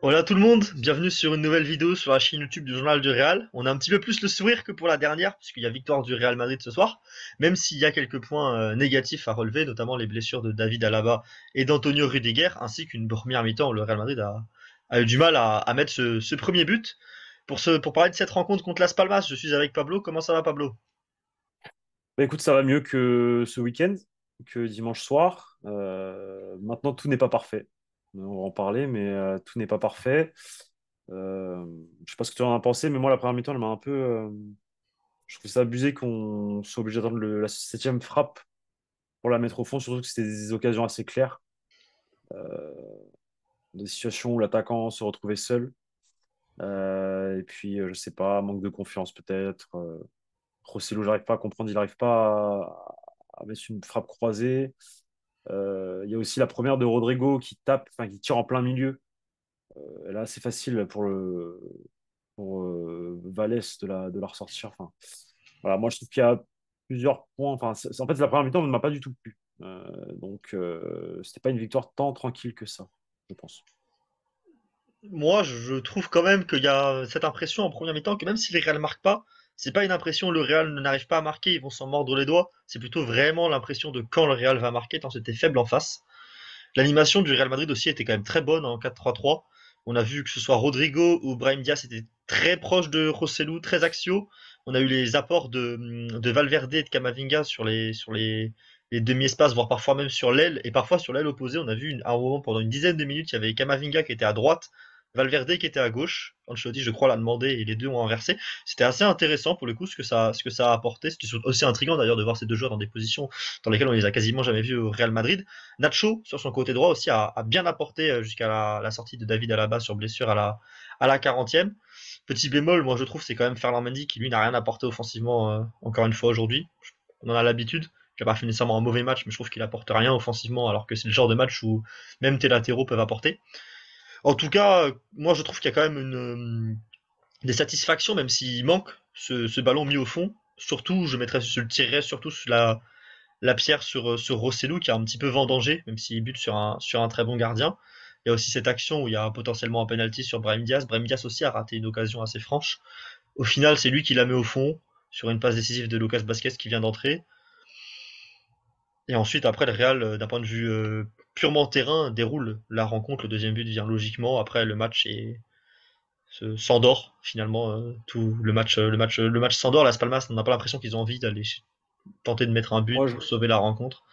Hola tout le monde, bienvenue sur une nouvelle vidéo sur la chaîne YouTube du Journal du Real. On a un petit peu plus le sourire que pour la dernière, puisqu'il y a victoire du Real Madrid ce soir, même s'il y a quelques points négatifs à relever, notamment les blessures de David Alaba et d'Antonio Rudiger, ainsi qu'une première mi-temps où le Real Madrid a eu du mal à mettre ce premier but. Pour parler de cette rencontre contre Las Palmas, je suis avec Pablo. Comment ça va, Pablo? Bah, écoute, ça va mieux que ce week-end, que dimanche soir. Maintenant, tout n'est pas parfait. On va en parler, mais tout n'est pas parfait. Je sais pas ce que tu en as pensé, mais moi, la première mi-temps, elle m'a un peu. Je trouve ça abusé qu'on soit obligé d'attendre la septième frappe pour la mettre au fond, surtout que c'était des occasions assez claires. Des situations où l'attaquant se retrouvait seul. Et puis, je sais pas, manque de confiance peut-être. Rosselló, j'arrive pas à comprendre, il n'arrive pas à mettre une frappe croisée. Il y a aussi la première de Rodrigo qui tape, enfin qui tire en plein milieu. Là, c'est facile pour Valès de la ressortir. Enfin, voilà, moi, je trouve qu'il y a plusieurs points. Enfin, en fait, la première mi-temps ne m'a pas du tout plu. Donc, c'était pas une victoire tant tranquille que ça, je pense. Moi, je trouve quand même qu'il y a cette impression en première mi-temps que même si les Real ne marquent pas, c'est pas une impression le Real n'arrive pas à marquer, ils vont s'en mordre les doigts. C'est plutôt vraiment l'impression de quand le Real va marquer, tant c'était faible en face. L'animation du Real Madrid aussi était quand même très bonne en 4-3-3. On a vu que ce soit Rodrigo ou Brahim Diaz était très proche de Rossellou, très axiaux. On a eu les apports de Valverde et de Camavinga les demi-espaces, voire parfois même sur l'aile. Et parfois sur l'aile opposée, on a vu à un moment pendant une dizaine de minutes, il y avait Camavinga qui était à droite, Valverde qui était à gauche. Ancelotti, je crois, l'a demandé et les deux ont inversé. C'était assez intéressant pour le coup ce que ça a apporté. C'était aussi intriguant d'ailleurs de voir ces deux joueurs dans des positions dans lesquelles on les a quasiment jamais vus au Real Madrid. Nacho, sur son côté droit aussi, a bien apporté jusqu'à la sortie de David Alaba sur blessure à la 40e. Petit bémol, moi je trouve, c'est quand même Ferland Mendy qui lui n'a rien apporté offensivement encore une fois aujourd'hui. On en a l'habitude. Il n'a pas fait nécessairement un mauvais match, mais je trouve qu'il apporte rien offensivement, alors que c'est le genre de match où même tes latéraux peuvent apporter. En tout cas, moi je trouve qu'il y a quand même des satisfactions, même s'il manque ce ballon mis au fond. Surtout, je le tirerais surtout sur la pierre sur Rossellou qui a un petit peu vendangé, même s'il bute sur un très bon gardien. Il y a aussi cette action où il y a potentiellement un penalty sur Brahim Diaz. Brahim Diaz aussi a raté une occasion assez franche. Au final, c'est lui qui la met au fond sur une passe décisive de Lucas Basquez qui vient d'entrer. Et ensuite, après, le Real, d'un point de vue purement terrain, déroule la rencontre. Le deuxième but vient logiquement. Après, le match s'endort finalement. Tout le match s'endort. Las Palmas, on n'a pas l'impression qu'ils ont envie d'aller tenter de mettre un but Moi, pour sauver la rencontre.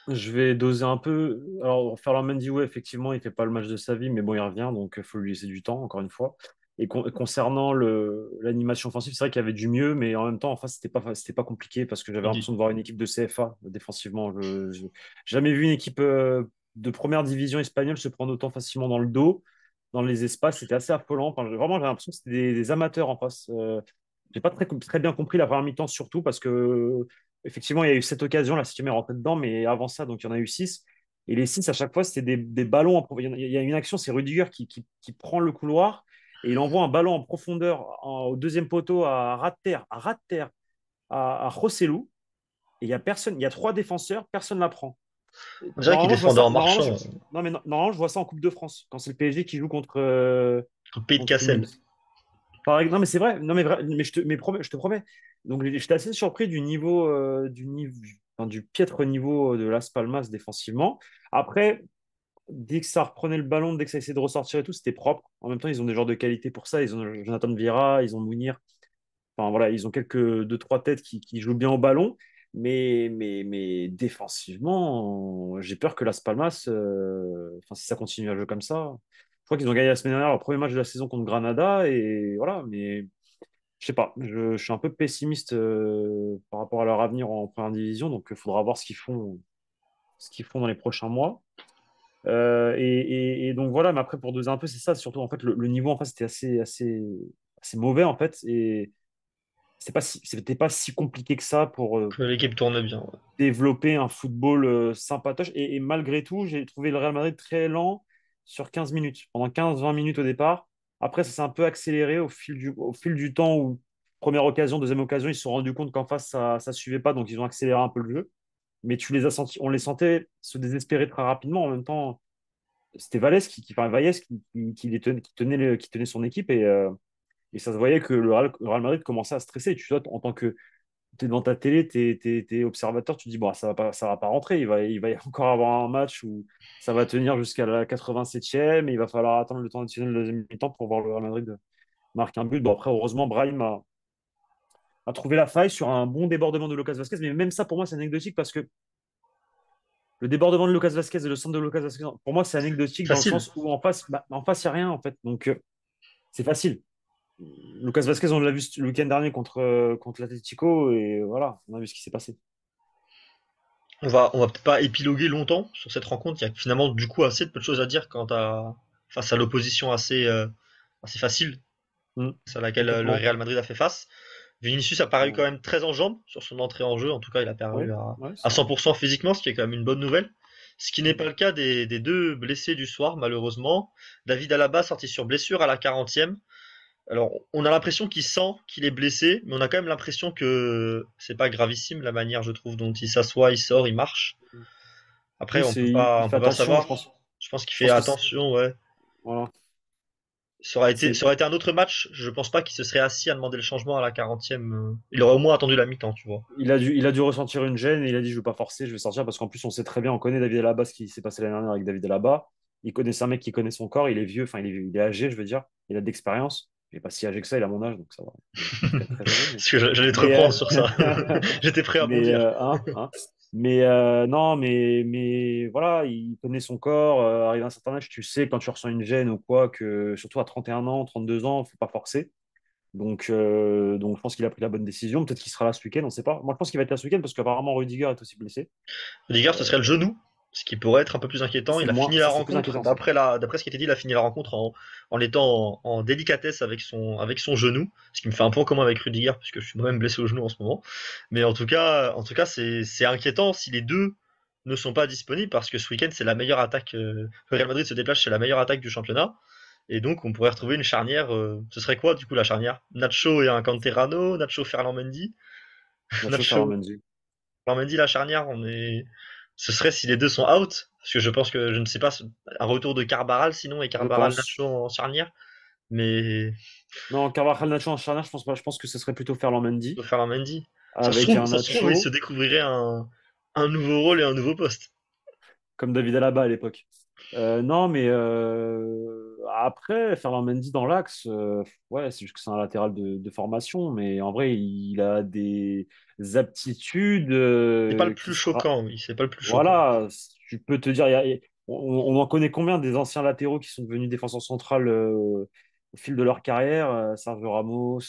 je vais doser un peu. Alors, Ferland Mendy, ouais, effectivement, il fait pas le match de sa vie, mais bon, il revient, donc il faut lui laisser du temps, encore une fois. Et concernant l'animation offensive, c'est vrai qu'il y avait du mieux, mais en même temps, en face, c'était pas compliqué parce que j'avais l'impression de voir une équipe de CFA défensivement. J'ai jamais vu une équipe de première division espagnole se prendre autant facilement dans le dos, dans les espaces. C'était assez affolant. Enfin, vraiment, j'avais l'impression que c'était des amateurs en face. J'ai pas très bien compris la première mi-temps, surtout parce que effectivement, il y a eu cette occasion, la septième est rentrée dedans, mais avant ça, donc il y en a eu six. Et les six, à chaque fois, c'était des ballons. Il y a une action, c'est Rudiger qui prend le couloir et il envoie un ballon en profondeur au deuxième poteau à ras de terre, à Rosselló. Et il y a personne, il y a trois défenseurs, personne ne la prend. On dirait qu'il Normalement, je vois défendait ça. en Normalement, marchant. non, mais normalement, je vois ça en Coupe de France, quand c'est le PSG qui joue contre, Au pays de contre Cassel. Nîmes. Non, mais c'est vrai. Non, mais je te promets. Donc, j'étais assez surpris enfin, du piètre niveau de Las Palmas défensivement. Après, dès que ça reprenait le ballon, dès que ça essayait de ressortir et tout, c'était propre. En même temps, ils ont des joueurs de qualité pour ça. Ils ont Jonathan Vieira, ils ont Mounir. Enfin, voilà, ils ont deux, trois têtes qui jouent bien au ballon. Mais défensivement, j'ai peur que Las Palmas, enfin, si ça continue à jouer comme ça, je crois qu'ils ont gagné la semaine dernière leur premier match de la saison contre Granada. Et voilà, mais je sais pas, je suis un peu pessimiste par rapport à leur avenir en première division. Donc, il faudra voir ce qu'ils font dans les prochains mois. Et donc voilà, mais après pour doser un peu, c'est ça, surtout en fait le niveau en face c'était assez mauvais en fait, et c'était pas si compliqué que ça pour Que l'équipe tourne bien. Ouais. développer un football sympatoche. Et malgré tout, j'ai trouvé le Real Madrid très lent sur 15 minutes, pendant 15-20 minutes au départ. Après, ça s'est un peu accéléré au fil du temps où, première occasion, deuxième occasion, ils se sont rendus compte qu'en face, ça ne suivait pas, donc ils ont accéléré un peu le jeu. Mais tu les as sentis, on les sentait se désespérer très rapidement. En même temps, c'était Valles enfin, Valles qui tenait son équipe et ça se voyait que le Real Madrid commençait à stresser. Tu vois, en tant que tu es devant ta télé, t'es observateur, tu te dis, bon, ça va pas rentrer. Il va y encore avoir un match où ça va tenir jusqu'à la 87e et il va falloir attendre le temps additionnel de la deuxième mi-temps pour voir le Real Madrid marquer un but. Bon, après, heureusement, Brahim a trouvé la faille sur un bon débordement de Lucas Vasquez. Mais même ça, pour moi, c'est anecdotique parce que le débordement de Lucas Vasquez et le centre de Lucas Vasquez, pour moi, c'est anecdotique dans le Facile. sens où en face, il n'y a rien, en fait. Donc, c'est facile. Lucas Vasquez, on l'a vu le week-end dernier contre l'Atlético et voilà, on a vu ce qui s'est passé. On va peut-être pas épiloguer longtemps sur cette rencontre. Il y a finalement du coup assez de peu de choses à dire face à l'opposition assez facile à laquelle le Complètement. Real Madrid a fait face. Vinicius a paru quand Ouais, même très en jambes sur son entrée en jeu. En tout cas, il a ouais, paru ouais, à c'est vrai. 100% physiquement, ce qui est quand même une bonne nouvelle. Ce qui n'est Mm. pas le cas des deux blessés du soir, malheureusement. David Alaba sorti sur blessure à la 40e. Alors, on a l'impression qu'il sent qu'il est blessé, mais on a quand même l'impression que c'est pas gravissime la manière, je trouve, dont il s'assoit, il sort, il marche. Après, Oui, il on fait peut pas attention, je savoir. pense. Je pense qu'il Je fait pense que attention, ouais. voilà, Ça c'est aurait été un autre match. Je pense pas qu'il se serait assis à demander le changement à la 40e. Il aurait au moins attendu la mi-temps, tu vois. il a dû ressentir une gêne et il a dit je vais pas forcer, je vais sortir parce qu'en plus on sait très bien, on connaît David Alaba, ce qui s'est passé l'année dernière avec David Alaba. Il connaît, c'est un mec qui connaît son corps, il est vieux, enfin il est âgé, je veux dire, il a de l'expérience. Il est pas si âgé que ça, il a mon âge, donc ça va. Il est très très âgé, Parce que j'allais te mais reprendre sur ça. J'étais prêt à bondir. non, mais voilà, il connaît son corps. Arrivé à un certain âge, tu sais quand tu ressens une gêne ou quoi, que surtout à 31 ans, 32 ans, faut pas forcer. Donc je pense qu'il a pris la bonne décision. Peut-être qu'il sera là ce week-end, on ne sait pas. Moi, je pense qu'il va être là ce week-end parce qu'apparemment Rudiger est aussi blessé. Rudiger, ce serait le genou, ce qui pourrait être un peu plus inquiétant. Il a fini la Ça, c'est plus rencontre, inquiétant, ça. d'après ce qui était dit, il a fini la rencontre en étant en délicatesse avec son genou, ce qui me fait un point commun avec Rudiger, puisque je suis moi-même blessé au genou en ce moment. Mais en tout cas, c'est inquiétant si les deux ne sont pas disponibles, parce que ce week-end, c'est la meilleure attaque. Le Real Madrid se déplace, c'est la meilleure attaque du championnat. Et donc, on pourrait retrouver une charnière. Ce serait quoi, du coup, la charnière? Nacho et un Canterano, Nacho Ferland Mendy. Nacho Nacho Mendy. Mendy, la charnière, ce serait si les deux sont out, parce que je pense que je ne sais pas un retour de Carbaral sinon et Je Carbaral Nacho pense. en charnière, mais Non, Carvajal Nacho en charnière, je pense pas. Je pense que ce serait plutôt Ferland Mendy faut faire un Mendy. avec un Ça se trouve, il se Nacho découvrirait un nouveau rôle et un nouveau poste. comme David Alaba à l'époque. Non, mais après, Ferland Mendy dans l'axe, ouais, c'est juste que c'est un latéral de formation, mais en vrai, il a des aptitudes C'est pas le qui plus sera. choquant, oui, c'est pas le plus choquant. Voilà, tu peux te dire, on en connaît combien des anciens latéraux qui sont devenus défenseurs centrales au fil de leur carrière, Sergio Ramos.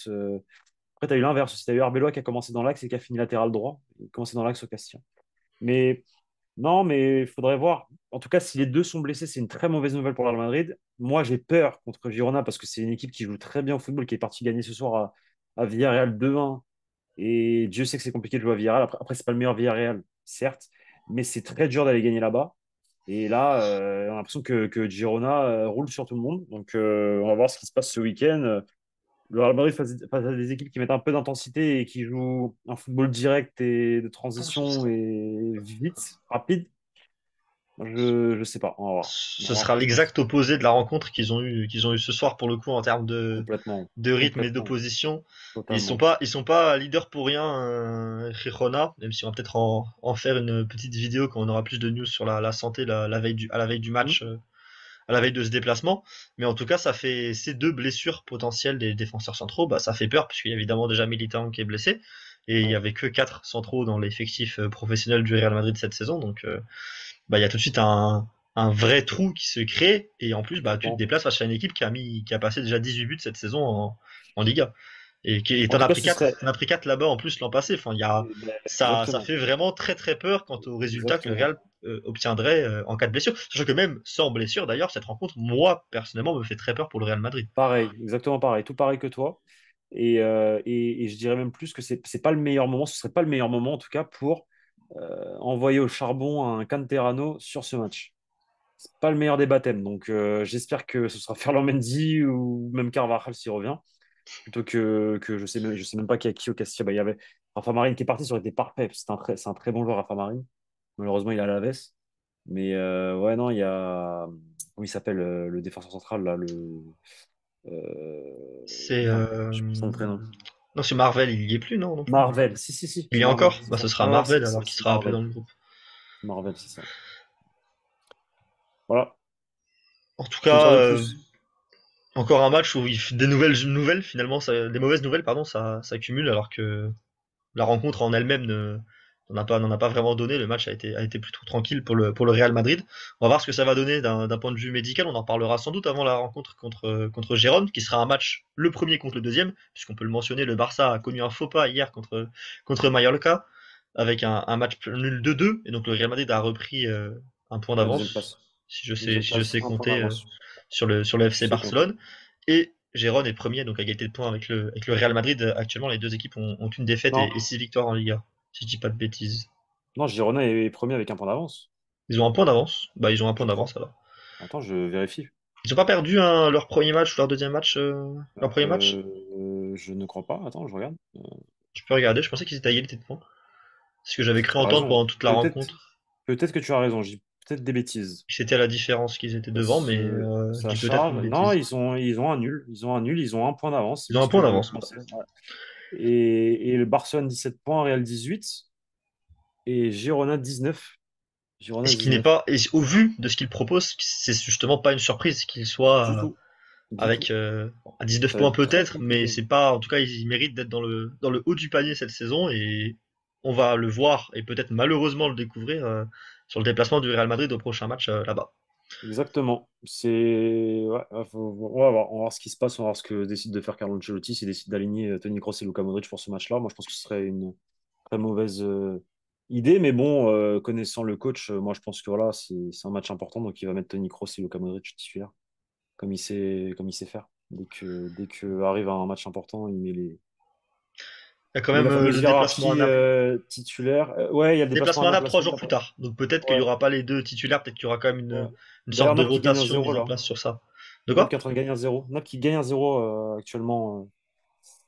Après, tu as eu l'inverse aussi. Tu as eu Arbeloa qui a commencé dans l'axe et qui a fini latéral droit. Il a commencé dans l'axe au Castilla. Mais non, mais il faudrait voir. En tout cas, si les deux sont blessés, c'est une très mauvaise nouvelle pour le Real Madrid. Moi, j'ai peur contre Girona parce que c'est une équipe qui joue très bien au football, qui est partie gagner ce soir à Villarreal 2-1. Et Dieu sait que c'est compliqué de jouer à Villarreal. Après c'est pas le meilleur Villarreal, certes, mais c'est très dur d'aller gagner là-bas. Et là, on a l'impression que Girona roule sur tout le monde. Donc, on va voir ce qui se passe ce week-end. Le Real Madrid face à des équipes qui mettent un peu d'intensité et qui jouent un football direct et de transition et vite, rapide. Je sais pas. On va voir. On va Ce voir. sera l'exact opposé de la rencontre qu'ils ont eu ce soir pour le coup en termes Complètement. de rythme et Complètement. d'opposition. Totalement. Ils sont pas leaders pour rien, Girona, même si on va peut-être en faire une petite vidéo quand on aura plus de news sur la santé à la veille du Hmm. match, à la veille de ce déplacement. Mais en tout cas, ça fait ces deux blessures potentielles des défenseurs centraux, bah, ça fait peur, puisqu'il y a évidemment déjà Militao qui est blessé, et il y Ouais. avait que quatre centraux dans l'effectif professionnel du Real Madrid cette saison, donc bah, il y a tout de suite un vrai trou qui se crée, et en plus, bah, tu te Complètement. déplaces face à une équipe qui a passé déjà 18 buts cette saison en Liga. Et En tout cas, ce serait. t'en as pris 4 là-bas en plus l'an passé. Enfin, Ben, ça exactement. fait vraiment très très peur quant au résultat que le Exactement. Real obtiendrait en cas de blessure. Sachant que même sans blessure, d'ailleurs, cette rencontre, moi, personnellement, me fait très peur pour le Real Madrid. Pareil, exactement pareil, tout pareil que toi. Et je dirais même plus que c'est pas le meilleur moment, ce serait pas le meilleur moment en tout cas pour envoyer au charbon un Canterano sur ce match. C'est pas le meilleur des baptêmes, donc j'espère que ce sera Ferland Mendy ou même Carvajal s'il revient, plutôt que je sais même pas qui au Castilla. Bah, il y avait Rafa Marine qui est parti, ça aurait été parfait. C'est un très bon joueur Rafa Marine. Malheureusement, il a la veste. Mais ouais, non, il y a. Comment il s'appelle le défenseur central là, C'est merde, je sais plus son prénom. non, c'est Marvel, il y est plus, non, non plus. Marvel, si, si, si, Il y c'est est Marvel, encore? c'est Bah, ça. ce sera Ouais, Marvel alors qui c'est sera appelé Marvel. dans le groupe. Marvel, c'est ça. Voilà. En tout Faut dire cas, de plus. encore un match où des nouvelles finalement, des mauvaises nouvelles, pardon, ça cumule alors que la rencontre en elle-même n'en a pas vraiment donné. Le match a été plutôt tranquille pour le Real Madrid. On va voir ce que ça va donner d'un point de vue médical. On en parlera sans doute avant la rencontre contre Gérone, qui sera un match le premier contre le deuxième, puisqu'on peut le mentionner, le Barça a connu un faux pas hier contre Mallorca, avec un match nul 2-2, et donc le Real Madrid a repris un point La deuxième d'avance, place. si Deuxième je place, sais un point compter d'avance. sur le Je FC sais compter. Barcelone. Et Gérone est premier, donc à égalité de points avec le Real Madrid. Actuellement, les deux équipes ont une défaite Non, et 6 victoires en Liga, si je dis pas de bêtises. non, Girona est premier avec un point d'avance, Ils ont un point d'avance. Bah, ils ont un point je crois. d'avance alors. Attends, je vérifie. Ils ont pas perdu leur premier match ou leur deuxième match, leur premier match? Je ne crois pas. Attends, je regarde. Je peux regarder, je pensais qu'ils étaient à égalité de points. C'est ce que j'avais cru T'as entendre raison. pendant toute la Peut-être, rencontre. peut-être que tu as raison. Je dis peut-être des bêtises. C'était à la différence qu'ils étaient devant, Parce mais que je ça dis peut-être une charge. Non, bêtise. ils ont un nul. Ils ont un nul. Ils ont un point d'avance. C'est Ils ont bien un ce que point je d'avance. pensais. Ouais. Et le Barcelone 17 points, Real 18 et Girona 19. Et Girona ce qui n'est 19. pas, et au vu de ce qu'ils proposent, c'est justement pas une surprise qu'ils Du soient tout. Du avec tout. à 19 Ça va points être très peut-être, mais compliqué. c'est pas, en tout cas, ils méritent d'être dans le haut du panier cette saison et on va le voir et peut-être malheureusement le découvrir sur le déplacement du Real Madrid au prochain match là-bas. Exactement. Ouais, on va voir ce qui se passe, on va voir ce que décide de faire Carlo Ancelotti, s'il décide d'aligner Toni Kroos et Luka Modric pour ce match-là. Moi, je pense que ce serait une très mauvaise idée, mais bon, connaissant le coach, moi, je pense que voilà, c'est un match important, donc il va mettre Toni Kroos et Luka Modric titulaire, comme il sait faire. Dès que arrive un match important, Il y a quand il met même la fameuse le déplacement à hiérarchie Naples. titulaire. Ouais, il y a le déplacement Déplacement à à Naples Naples la trois semaine jours plus d'après. tard. Donc peut-être qu'il y Ouais, aura pas les deux titulaires, peut-être qu'il y aura quand même ouais. une sorte D'ailleurs, de Naples qui gagne un rotation zéro mise en là. place sur ça. De Naples qui quoi? est en train de gagner un zéro. Naples qui gagne un zéro actuellement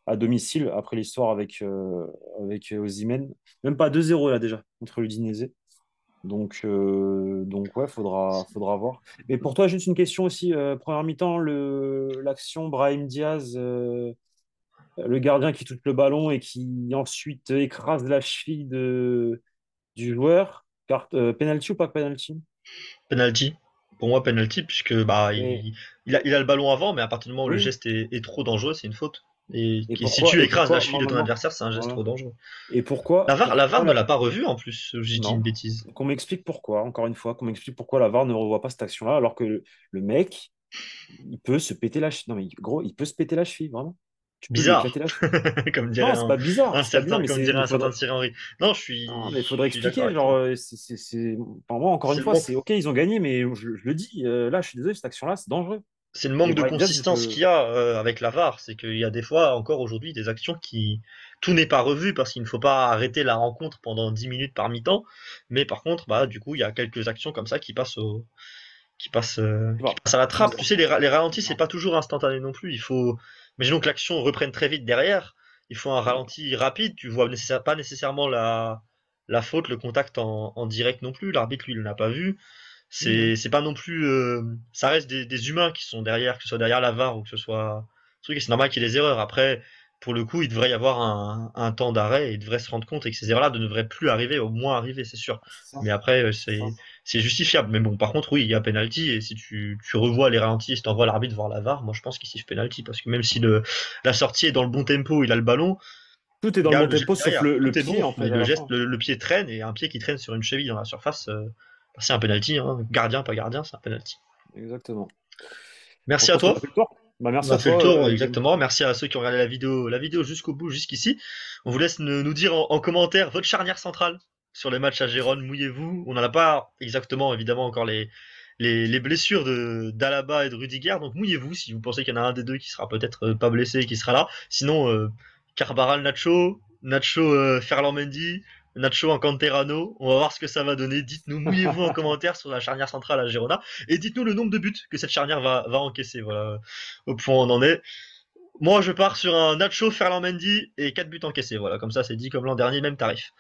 à domicile après l'histoire avec Osimhen. Même pas 2-0 là déjà contre l'Udinese. Donc ouais, faudra voir. Mais pour toi, juste une question aussi. Première mi-temps, l'action Brahim Diaz, le gardien qui touche le ballon et qui ensuite écrase la cheville du joueur. Penalty ou pas penalty? Penalty. Pour moi, penalty, puisque bah, Et il a le ballon avant, mais à partir du moment où le oui. geste est trop dangereux, c'est une faute. Et si Et tu écrases la pourquoi cheville de ton maintenant? adversaire, c'est un geste trop Voilà. dangereux. Et La VAR pourquoi ne l'a pas revu en plus, j'ai dit une non. bêtise. Qu'on m'explique pourquoi, encore une fois, qu'on m'explique pourquoi la VAR ne revoit pas cette action-là, alors que le mec, il peut se péter la cheville. Non, mais gros, il peut se péter la cheville, vraiment. Tu peux lui éclater Bizarre, la cheville. comme dirait Non, c'est pas bizarre, comme dirait mais un certain faudrait, Thierry Henry. Non, non, mais je faudrait suis d'accord expliquer. avec Genre, toi. enfin, moi, encore une C'est le fois, manque, c'est OK, ils ont gagné, mais je le dis, là, je suis désolé, cette action-là, c'est dangereux. c'est le Et manque de Brahim Diaz, consistance qu'il y a avec la VAR. C'est qu'il y a des fois, encore aujourd'hui, des actions qui. Tout n'est pas revu parce qu'il ne faut pas arrêter la rencontre pendant 10 minutes par mi-temps. Mais par contre, bah, du coup, il y a quelques actions comme ça qui bah, passent à la trappe. Tu bizarre. sais, les ralentis, c'est Non, pas toujours instantané non plus. Imaginons que l'action reprenne très vite derrière. Il faut un non. ralenti rapide. Tu vois pas nécessairement la faute, le contact en direct non plus. L'arbitre, lui, il l'a pas vu. Mhm. C'est pas non plus. Ça reste des humains qui sont derrière, que ce soit derrière la VAR ou que ce soit. Truc, et c'est normal qu'il y ait des erreurs. Après, pour le coup, il devrait y avoir un temps d'arrêt et il devrait se rendre compte et que ces erreurs-là ne devraient plus arriver, au moins arriver, c'est sûr. C'est ça, Mais après, c'est ça. c'est justifiable. Mais bon, par contre, oui, il y a penalty et si tu revois les ralentis et si t'envoies l'arbitre voir la VAR, moi je pense qu'il siffle penalty parce que même si la sortie est dans le bon tempo, il a le ballon, Tout est il dans y le a bon le tempo, geste sauf derrière. le Tout est pied, bon, en fait, mais à le la geste, fin. le pied traîne et un pied qui traîne sur une cheville dans la surface, c'est un penalty, hein. Gardien, pas gardien, c'est un penalty. Exactement. Bon, Merci je à pense qu'on toi. a fait le tour. Bah, On merci a à fait le toi, tour, Guillaume. exactement. Merci à ceux qui ont regardé la vidéo jusqu'au bout, jusqu'ici. On vous laisse nous dire en commentaire votre charnière centrale sur les matchs à Gérone. Mouillez-vous. On n'en a pas exactement, évidemment, encore les blessures d'Alaba et de Rudiger. Donc mouillez-vous si vous pensez qu'il y en a un des deux qui sera peut-être pas blessé et qui sera là. Sinon, Carbaral Nacho, Nacho Ferland Mendy, Nacho en Canterano. On va voir ce que ça va donner. Dites-nous, mouillez-vous en commentaire sur la charnière centrale à Girona. Et dites-nous le nombre de buts que cette charnière va encaisser. Voilà, au point où on en est. Moi, je pars sur un Nacho Ferland Mendy et 4 buts encaissés. Voilà, comme ça, c'est dit comme l'an dernier, même tarif.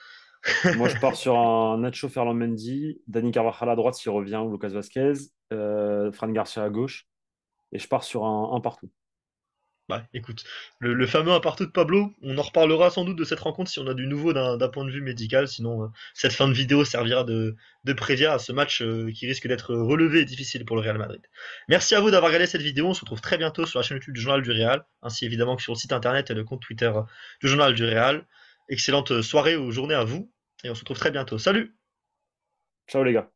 Moi, je pars sur un Nacho Ferland Mendy, Dani Carvajal à droite s'il revient, ou Lucas Vasquez. Fran Garcia à gauche, et je pars sur un partout. Bah, écoute, le fameux un partout de Pablo, on en reparlera sans doute de cette rencontre si on a du nouveau d'un point de vue médical. Sinon, cette fin de vidéo servira de prévia à ce match qui risque d'être relevé et difficile pour le Real Madrid. Merci à vous d'avoir regardé cette vidéo. On se retrouve très bientôt sur la chaîne YouTube du Journal du Real, ainsi évidemment que sur le site internet et le compte Twitter du Journal du Real. Excellente soirée ou journée à vous, et on se retrouve très bientôt. Salut! Ciao les gars.